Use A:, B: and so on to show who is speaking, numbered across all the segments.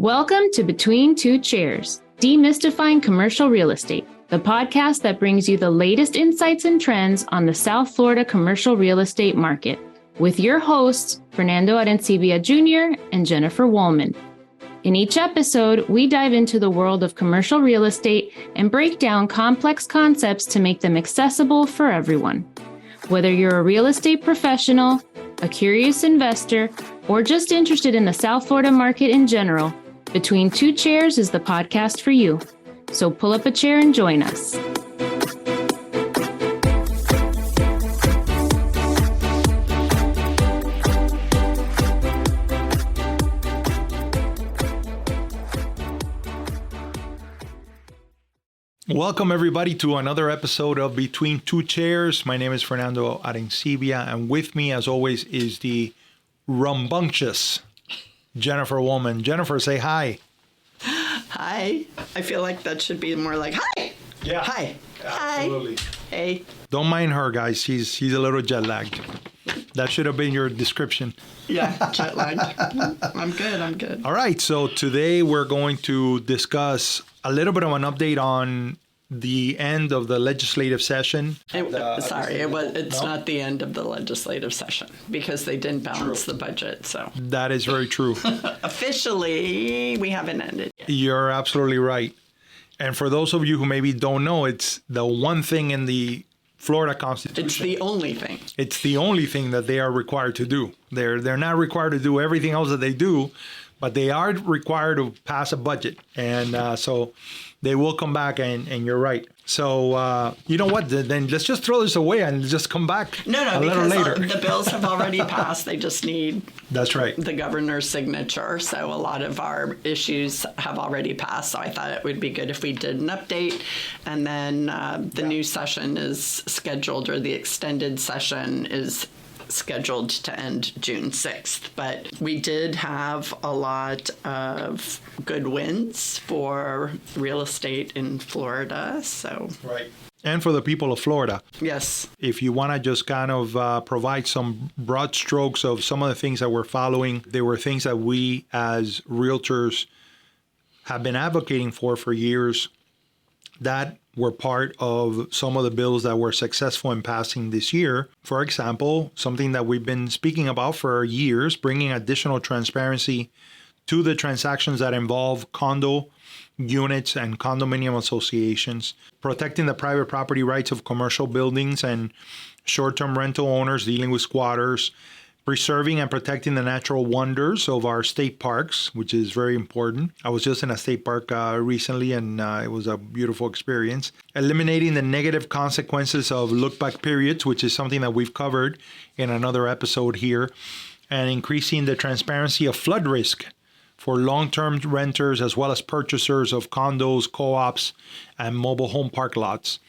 A: Welcome to Between Two Chairs, Demystifying Commercial Real Estate, the podcast that brings you the latest insights and trends on the South Florida commercial real estate market, with your hosts, Fernando Arencibia Jr. and Jennifer Woolman. In each episode, we dive into the world of commercial real estate and break down complex concepts to make them accessible for everyone. Whether you're a real estate professional, a curious investor, or just interested in the South Florida market in general, Between Two Chairs is the podcast for you. So pull up a chair and join us.
B: Welcome, everybody, to another episode of Between Two Chairs. My name is Fernando Arencibia, and with me, as always, is the rambunctious Jennifer Woolman. Jennifer, say hi.
C: Hi. I feel like that should be more like, hi.
B: Yeah.
C: Hi.
B: Absolutely.
C: Hi. Hey.
B: Don't mind her, guys. She's a little jet lagged. That should have been your description.
C: Yeah, jet lagged. I'm good.
B: All right. So today we're going to discuss a little bit of an update on the end of the legislative session.
C: It's not the end of the legislative session because they didn't balance the budget. So
B: that is very true.
C: Officially, we haven't ended yet.
B: You're absolutely right. And for those of you who maybe don't know, it's the one thing in the Florida Constitution.
C: It's the only thing.
B: It's the only thing that they are required to do. They're not required to do everything else that they do, but they are required to pass a budget. And so they will come back, and you're right. So, you know what? Then let's just throw this away and just come back a little later.
C: The bills have already passed. They just need
B: That's right.
C: the governor's signature. So a lot of our issues have already passed. So I thought it would be good if we did an update. And then the new session is scheduled, or the extended session is scheduled to end June 6th. But we did have a lot of good wins for real estate in Florida. So
B: Right. And for the people of Florida.
C: Yes.
B: If you want to just kind of provide some broad strokes of some of the things that we're following, they were things that we as realtors have been advocating for years that were part of some of the bills that were successful in passing this year. For example, something that we've been speaking about for years, bringing additional transparency to the transactions that involve condo units and condominium associations, protecting the private property rights of commercial buildings and short-term rental owners dealing with squatters, preserving and protecting the natural wonders of our state parks, which is very important. I was just in a state park recently, and it was a beautiful experience. Eliminating the negative consequences of look-back periods, which is something that we've covered in another episode here, and increasing the transparency of flood risk for long-term renters as well as purchasers of condos, co-ops, and mobile home park lots,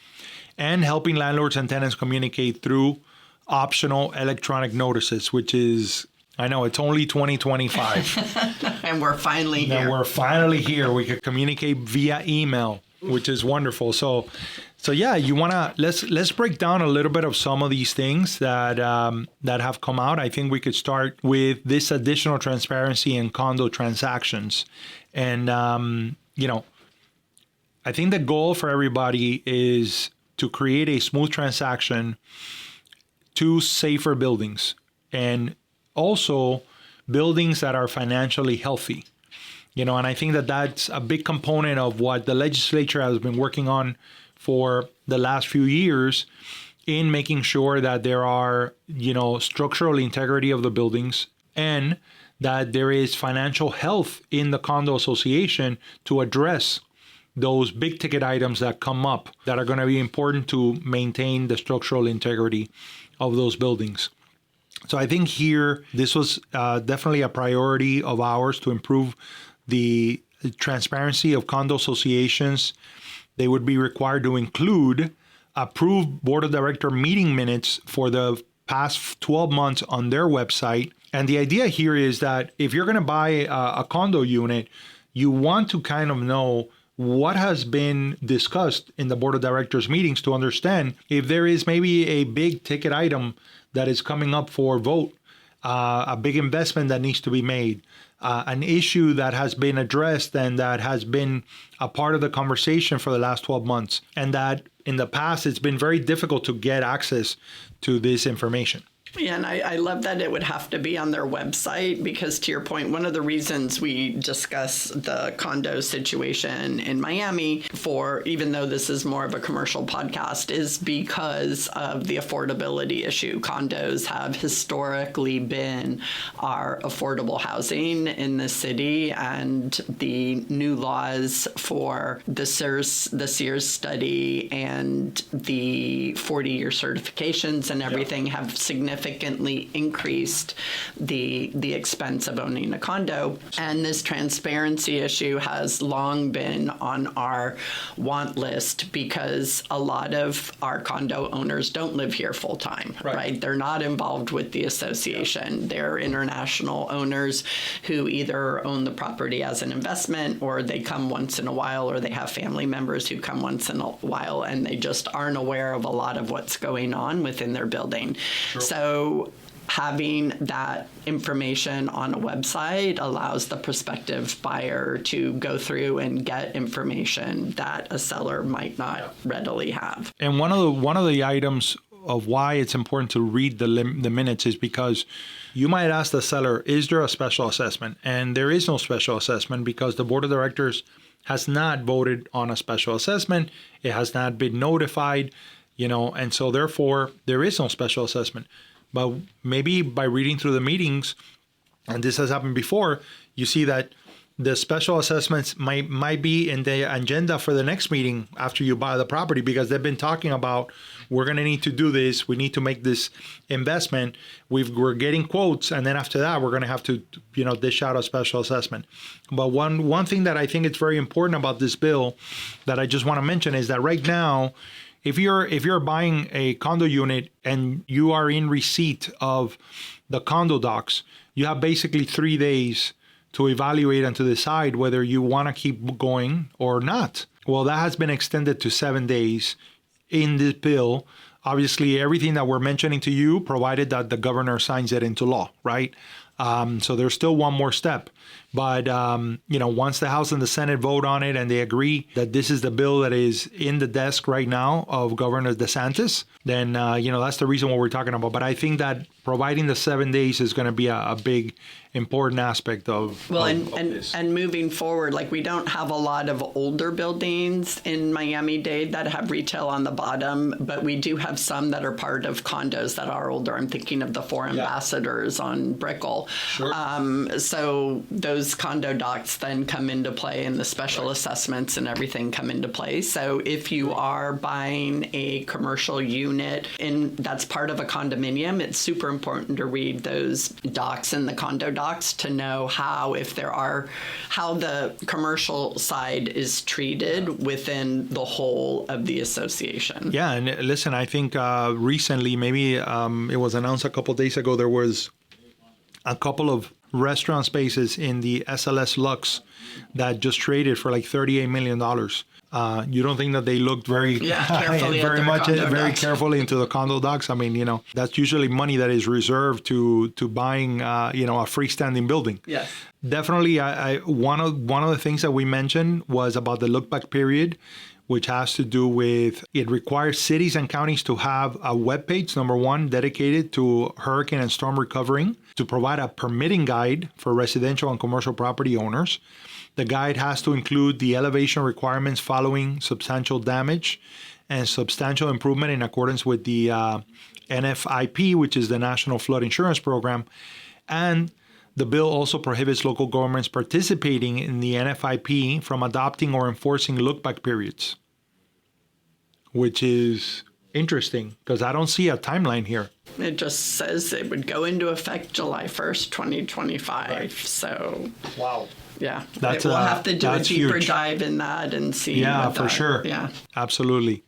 B: and helping landlords and tenants communicate through optional electronic notices, which is, I know it's only 2025.
C: And we're finally here.
B: And we're finally here. We could communicate via email, which is wonderful. So yeah, you wanna let's break down a little bit of some of these things that have come out. I think we could start with this additional transparency in condo transactions, and I think the goal for everybody is to create a smooth transaction to safer buildings, and also buildings that are financially healthy. And I think that that's a big component of what the legislature has been working on for the last few years, in making sure that there are, structural integrity of the buildings, and that there is financial health in the condo association to address those big ticket items that come up that are going to be important to maintain the structural integrity of those buildings. So I think here, this was definitely a priority of ours to improve the transparency of condo associations. They would be required to include approved board of director meeting minutes for the past 12 months on their website. And the idea here is that if you're going to buy a condo unit, you want to kind of know what has been discussed in the board of directors meetings to understand if there is maybe a big ticket item that is coming up for vote, a big investment that needs to be made, an issue that has been addressed and that has been a part of the conversation for the last 12 months. And that in the past, it's been very difficult to get access to this information.
C: Yeah, and I love that it would have to be on their website because, to your point, one of the reasons we discuss the condo situation in Miami, for even though this is more of a commercial podcast, is because of the affordability issue. Condos have historically been our affordable housing in the city, and the new laws for the Sears study and the 40-year certifications and everything have significantly increased the expense of owning a condo. And this transparency issue has long been on our want list because a lot of our condo owners don't live here full time, right? They're not involved with the association. They're international owners who either own the property as an investment, or they come once in a while, or they have family members who come once in a while, and they just aren't aware of a lot of what's going on within their building. So having that information on a website allows the prospective buyer to go through and get information that a seller might not readily have.
B: And one of the items of why it's important to read the minutes is because you might ask the seller, is there a special assessment? And there is no special assessment because the board of directors has not voted on a special assessment. It has not been notified, and so therefore there is no special assessment. But maybe by reading through the meetings, and this has happened before, you see that the special assessments might be in the agenda for the next meeting after you buy the property, because they've been talking about, we're going to need to do this. We need to make this investment. We're getting quotes. And then after that, we're going to have to, dish out a special assessment. But one thing that I think is very important about this bill that I just want to mention is that right now, if you're buying a condo unit and you are in receipt of the condo docs, you have basically 3 days to evaluate and to decide whether you want to keep going or not. Well, that has been extended to 7 days in this bill. Obviously, everything that we're mentioning to you, provided that the governor signs it into law, right? So there's still one more step. But, once the House and the Senate vote on it and they agree that this is the bill that is in the desk right now of Governor DeSantis, then, that's the reason what we're talking about. But I think that providing the 7 days is going to be a big, important aspect of this.
C: And moving forward, we don't have a lot of older buildings in Miami-Dade that have retail on the bottom, but we do have some that are part of condos that are older. I'm thinking of the Four Ambassadors on Brickell.
B: Sure.
C: So those condo docs then come into play, and the special assessments and everything come into play. So if you are buying a commercial unit and that's part of a condominium, it's super important to read those docs and the condo docs to know how the commercial side is treated within the whole of the association.
B: Yeah, and listen, I think recently, maybe it was announced a couple of days ago, there was a couple of restaurant spaces in the SLS Lux that just traded for $38 million. You don't think that they looked very carefully into the condo docs? I mean, that's usually money that is reserved to buying, a freestanding building.
C: Yes.
B: Definitely, one of the things that we mentioned was about the look-back period, which has to do with, it requires cities and counties to have a webpage, number one, dedicated to hurricane and storm recovering, to provide a permitting guide for residential and commercial property owners. The guide has to include the elevation requirements following substantial damage and substantial improvement in accordance with the NFIP, which is the National Flood Insurance Program. And the bill also prohibits local governments participating in the NFIP from adopting or enforcing look-back periods, which is interesting because I don't see a timeline here.
C: It just says it would go into effect July 1st, 2025. Right. So,
B: wow.
C: Yeah, we'll have to do a deeper dive in that and see.
B: Yeah, for sure.
C: Yeah,
B: absolutely.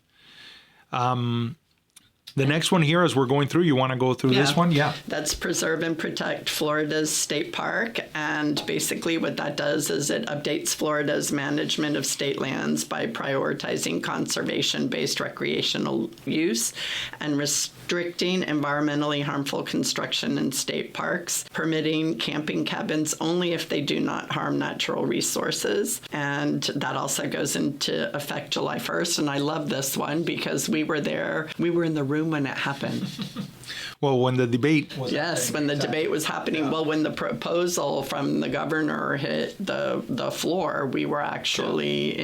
B: The next one here, as we're going through, you want to go through this one? Yeah.
C: That's Preserve and Protect Florida's State Park. And basically what that does is it updates Florida's management of state lands by prioritizing conservation-based recreational use and restricting environmentally harmful construction in state parks, permitting camping cabins only if they do not harm natural resources. And that also goes into effect July 1st. And I love this one because we were there. We were in the room when it happened.
B: Well, when the debate was
C: when the debate was happening. Yeah. Well, when the proposal from the governor hit the floor, we were actually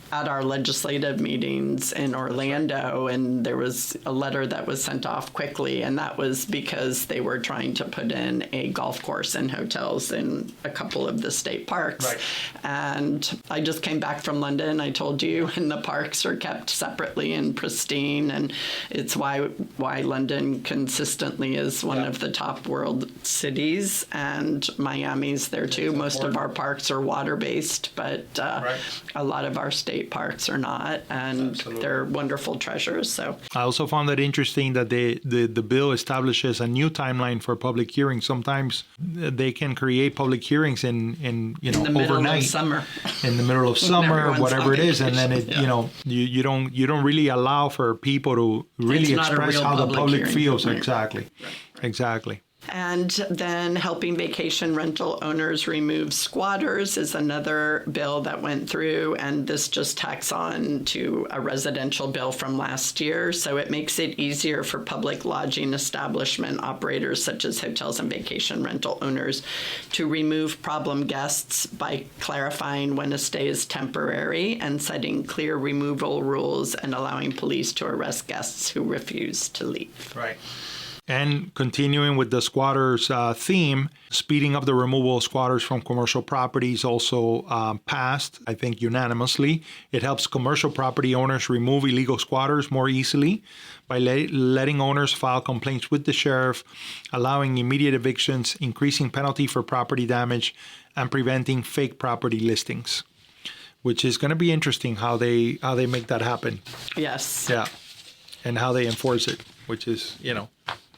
C: at our legislative meetings in Orlando, and there was a letter that was sent off quickly, and that was because they were trying to put in a golf course and hotels in a couple of the state parks.
B: Right.
C: And I just came back from London, I told you, and the parks are kept separately and pristine, and it's why London consistently is one of the top world cities, and Miami's there too. Most of our parks are water-based, but a lot of our state parks are not, and they're wonderful treasures. So
B: I also found that interesting that the bill establishes a new timeline for public hearings. Sometimes they can create public hearings in the overnight, in the middle of summer, whatever it is, and then you don't really allow for people to really express how the public feels. Right. Exactly.
C: And then helping vacation rental owners remove squatters is another bill that went through, and this just tacks on to a residential bill from last year. So it makes it easier for public lodging establishment operators such as hotels and vacation rental owners to remove problem guests by clarifying when a stay is temporary and setting clear removal rules and allowing police to arrest guests who refuse to leave.
B: Right. And continuing with the squatters theme, speeding up the removal of squatters from commercial properties also passed, I think, unanimously. It helps commercial property owners remove illegal squatters more easily by letting owners file complaints with the sheriff, allowing immediate evictions, increasing penalty for property damage, and preventing fake property listings, which is going to be interesting how they make that happen.
C: Yes.
B: Yeah. And how they enforce it, which is,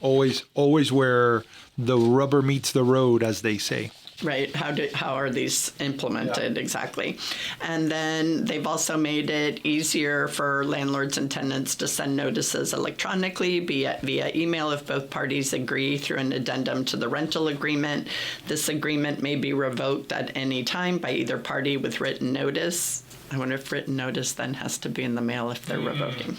B: always where the rubber meets the road, as they say.
C: Right. How are these implemented exactly? And then they've also made it easier for landlords and tenants to send notices electronically via email if both parties agree through an addendum to the rental agreement. This agreement may be revoked at any time by either party with written notice. I wonder if written notice then has to be in the mail if they're revoking.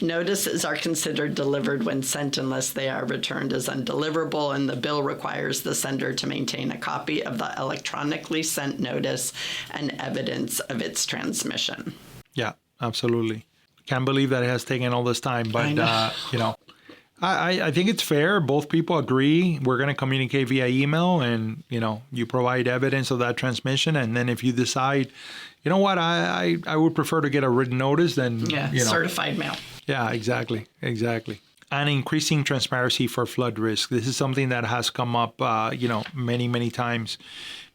C: Notices are considered delivered when sent unless they are returned as undeliverable, and the bill requires the sender to maintain a copy of the electronically sent notice and evidence of its transmission.
B: Yeah, absolutely. Can't believe that it has taken all this time, but I think it's fair. Both people agree. We're going to communicate via email, and you provide evidence of that transmission, and then if you decide, you know what, I would prefer to get a written notice than
C: certified mail.
B: Yeah, exactly. And increasing transparency for flood risk. This is something that has come up, many times,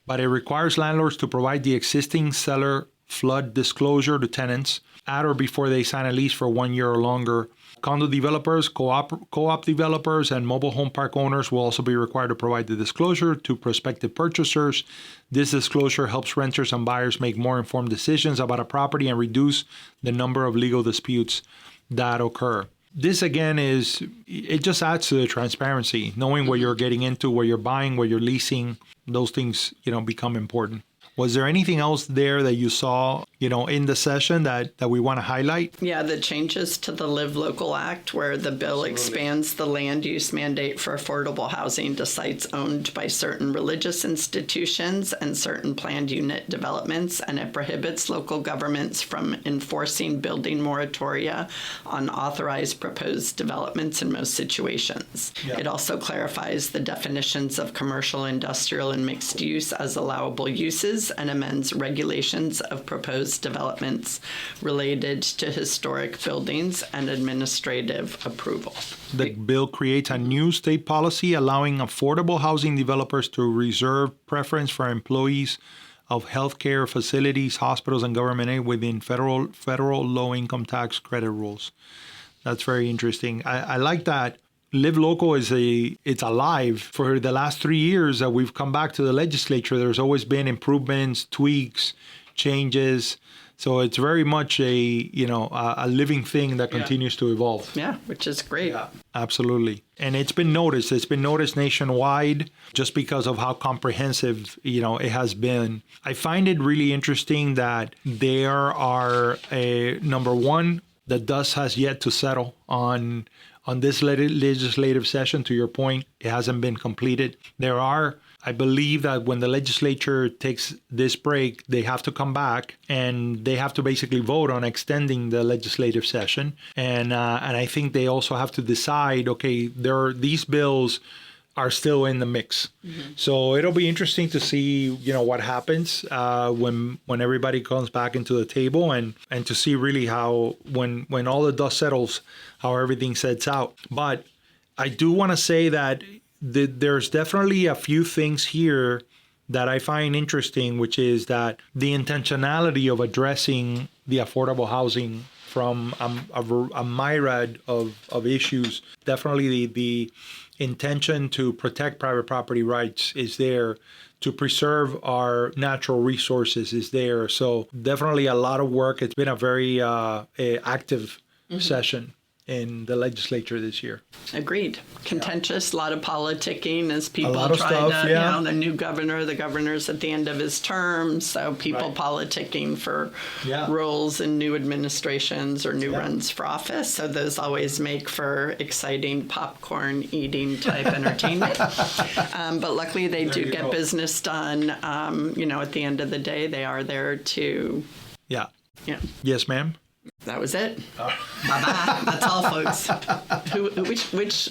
B: but it requires landlords to provide the existing seller flood disclosure to tenants at or before they sign a lease for 1 year or longer. Condo developers, co-op developers, and mobile home park owners will also be required to provide the disclosure to prospective purchasers. This disclosure helps renters and buyers make more informed decisions about a property and reduce the number of legal disputes that occur. This, again, it just adds to the transparency, knowing what you're getting into, what you're buying, what you're leasing. Those things, become important. Was there anything else there that you saw, in the session that we want to highlight?
C: Yeah, the changes to the Live Local Act, where the bill expands the land use mandate for affordable housing to sites owned by certain religious institutions and certain planned unit developments, and it prohibits local governments from enforcing building moratoria on authorized proposed developments in most situations. Yeah. It also clarifies the definitions of commercial, industrial, and mixed use as allowable uses, and amends regulations of proposed developments related to historic buildings and administrative approval.
B: The bill creates a new state policy allowing affordable housing developers to reserve preference for employees of healthcare facilities, hospitals, and government aid within federal low-income tax credit rules. That's very interesting. I like that. Live Local it's alive. For the last 3 years that we've come back to the legislature, there's always been improvements, tweaks, changes. So it's very much a living thing that continues to evolve.
C: Yeah, which is great.
B: Yeah, absolutely. And it's been noticed. It's been noticed nationwide just because of how comprehensive, it has been. I find it really interesting that there are number one, the dust has yet to settle on this legislative session. To your point, it hasn't been completed. I believe that when the legislature takes this break, they have to come back and they have to basically vote on extending the legislative session. And I think they also have to decide, okay, these bills are still in the mix. Mm-hmm. So it'll be interesting to see, what happens when everybody comes back into the table and to see really how when all the dust settles, how everything sets out. But I do want to say that there's definitely a few things here that I find interesting, which is that the intentionality of addressing the affordable housing from a myriad of issues. Definitely the intention to protect private property rights is there, to preserve our natural resources is there. So definitely a lot of work. It's been a very active session in the legislature this year.
C: Agreed. Contentious, a lot of politicking as people try
B: stuff,
C: to, the new the governor's at the end of his term, so people politicking for roles in new administrations or new runs for office. So those always make for exciting popcorn eating type entertainment. But luckily they do get business done. At the end of the day, they are there to... Yeah.
B: Yes, ma'am.
C: That was it. Bye-bye. That's all, folks.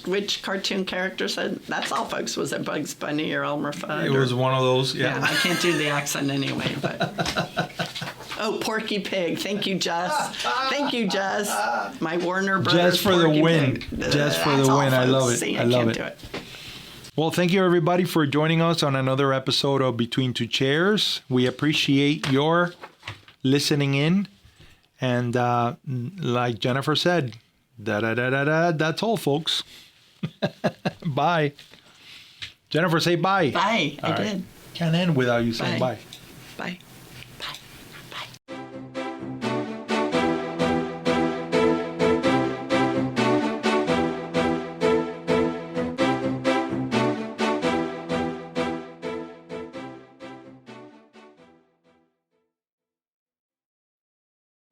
C: Which cartoon character said, that's all, folks? Was it Bugs Bunny or Elmer Fudd?
B: It was one of those,
C: yeah. I can't do the accent anyway, but... Oh, Porky Pig. Thank you, Jess. Thank you, Jess. My Warner Brothers
B: Jess for the win. Jess for the win. I love it.
C: See,
B: I love
C: do it.
B: Well, thank you, everybody, for joining us on another episode of Between Two Chairs. We appreciate your listening in. And like Jennifer said, that's all, folks. Bye. Jennifer, say bye.
C: Bye. I did.
B: Can't end without you saying bye.
C: Bye.